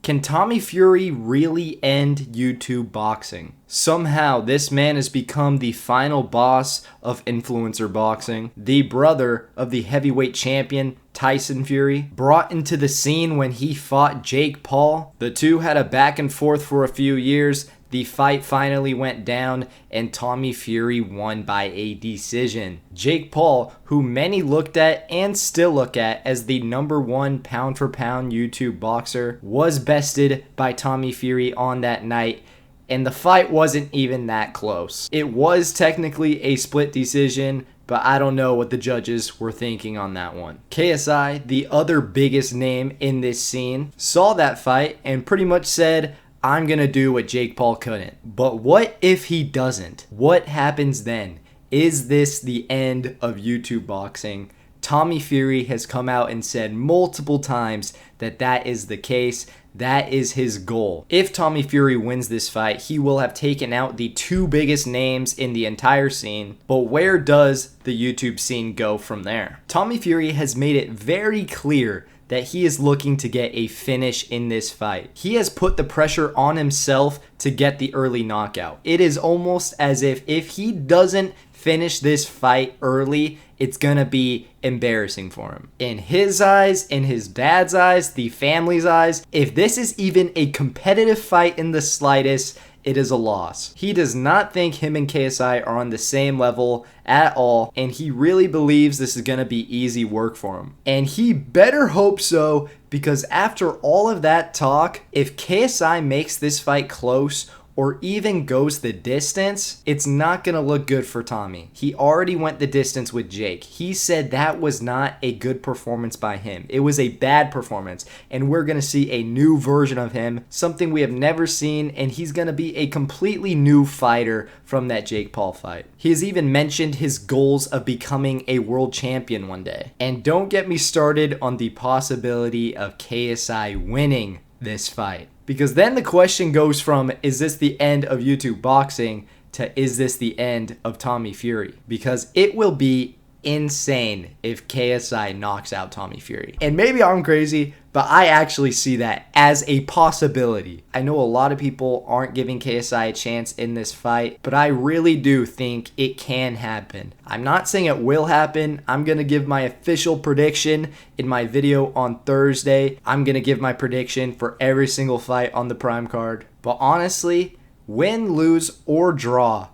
Can Tommy Fury really end YouTube boxing? Somehow, this man has become the final boss of influencer boxing, the brother of the heavyweight champion Tyson Fury, brought into the scene when he fought Jake Paul. The two had a back and forth for a few years. The fight finally went down and Tommy Fury won by a decision. Jake Paul, who many looked at and still look at as the #1 pound for pound YouTube boxer, was bested by Tommy Fury on that night, and the fight wasn't even that close. It was technically a split decision, but I don't know what the judges were thinking on that one. KSI, the other biggest name in this scene, saw that fight and pretty much said, I'm going to do what Jake Paul couldn't. But what if he doesn't? What happens then? Is this the end of YouTube boxing? Tommy Fury has come out and said multiple times that that is the case. That is his goal. If Tommy Fury wins this fight, he will have taken out the two biggest names in the entire scene. But where does the YouTube scene go from there? Tommy Fury has made it very clear that he is looking to get a finish in this fight. He has put the pressure on himself to get the early knockout. It is almost as if he doesn't finish this fight early, it's gonna be embarrassing for him. In his eyes, in his dad's eyes, the family's eyes, if this is even a competitive fight in the slightest, it is a loss. He does not think him and KSI are on the same level at all, and he really believes this is going to be easy work for him. And he better hope so, because after all of that talk, if KSI makes this fight close or even goes the distance, it's not going to look good for Tommy. He already went the distance with Jake. He said that was not a good performance by him. It was a bad performance, and we're going to see a new version of him, something we have never seen, and he's going to be a completely new fighter from that Jake Paul fight. He has even mentioned his goals of becoming a world champion one day. And don't get me started on the possibility of KSI winning this fight. Because then the question goes from, is this the end of YouTube boxing, to is this the end of Tommy Fury? Because it will be insane if KSI knocks out Tommy Fury. And maybe I'm crazy, but I actually see that as a possibility. I know a lot of people aren't giving KSI a chance in this fight, but I really do think it can happen. I'm not saying it will happen. I'm going to give my official prediction in my video on Thursday. I'm going to give my prediction for every single fight on the Prime card. But honestly, win, lose, or draw,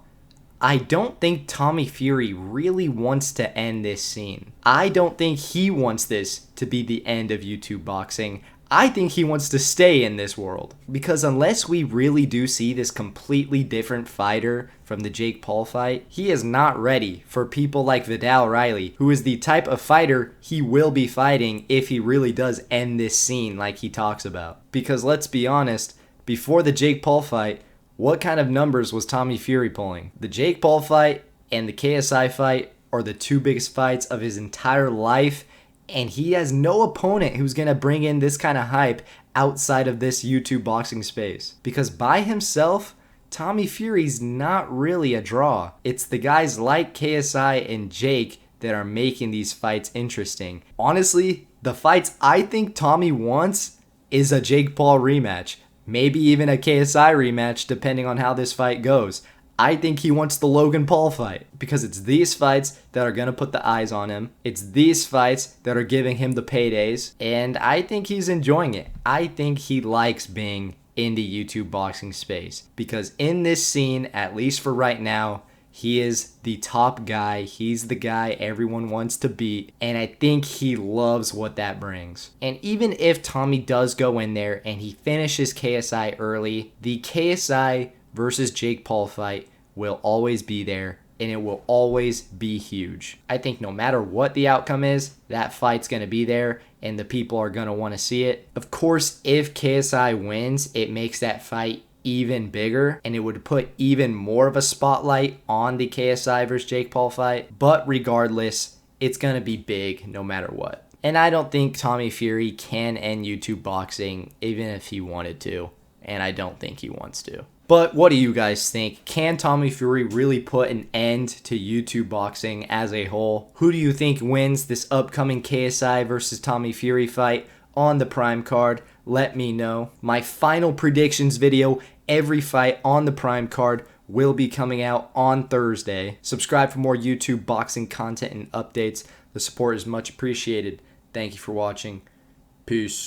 I don't think Tommy Fury really wants to end this scene. I don't think he wants this to be the end of YouTube boxing. I think he wants to stay in this world. Because unless we really do see this completely different fighter from the Jake Paul fight, he is not ready for people like Vidal Riley, who is the type of fighter he will be fighting if he really does end this scene like he talks about. Because let's be honest, before the Jake Paul fight, what kind of numbers was Tommy Fury pulling? The Jake Paul fight and the KSI fight are the two biggest fights of his entire life, and he has no opponent who's going to bring in this kind of hype outside of this YouTube boxing space. Because by himself, Tommy Fury's not really a draw. It's the guys like KSI and Jake that are making these fights interesting. Honestly, the fights I think Tommy wants is a Jake Paul rematch. Maybe even a KSI rematch, depending on how this fight goes. I think he wants the Logan Paul fight because it's these fights that are going to put the eyes on him. It's these fights that are giving him the paydays, and I think he's enjoying it. I think he likes being in the YouTube boxing space because in this scene, at least for right now, he is the top guy. He's the guy everyone wants to beat. And I think he loves what that brings. And even if Tommy does go in there and he finishes KSI early, the KSI versus Jake Paul fight will always be there. And it will always be huge. I think no matter what the outcome is, that fight's going to be there. And the people are going to want to see it. Of course, if KSI wins, it makes that fight even bigger, and it would put even more of a spotlight on the KSI versus Jake Paul fight. But regardless, it's going to be big no matter what. And I don't think Tommy Fury can end YouTube boxing even if he wanted to, and I don't think he wants to. But what do you guys think? Can Tommy Fury really put an end to YouTube boxing as a whole? Who do you think wins this upcoming KSI versus Tommy Fury fight on the Prime card? let me know. My final predictions video, every fight on the Prime card, will be coming out on Thursday. Subscribe for more YouTube boxing content and updates. The support is much appreciated. Thank you for watching. Peace.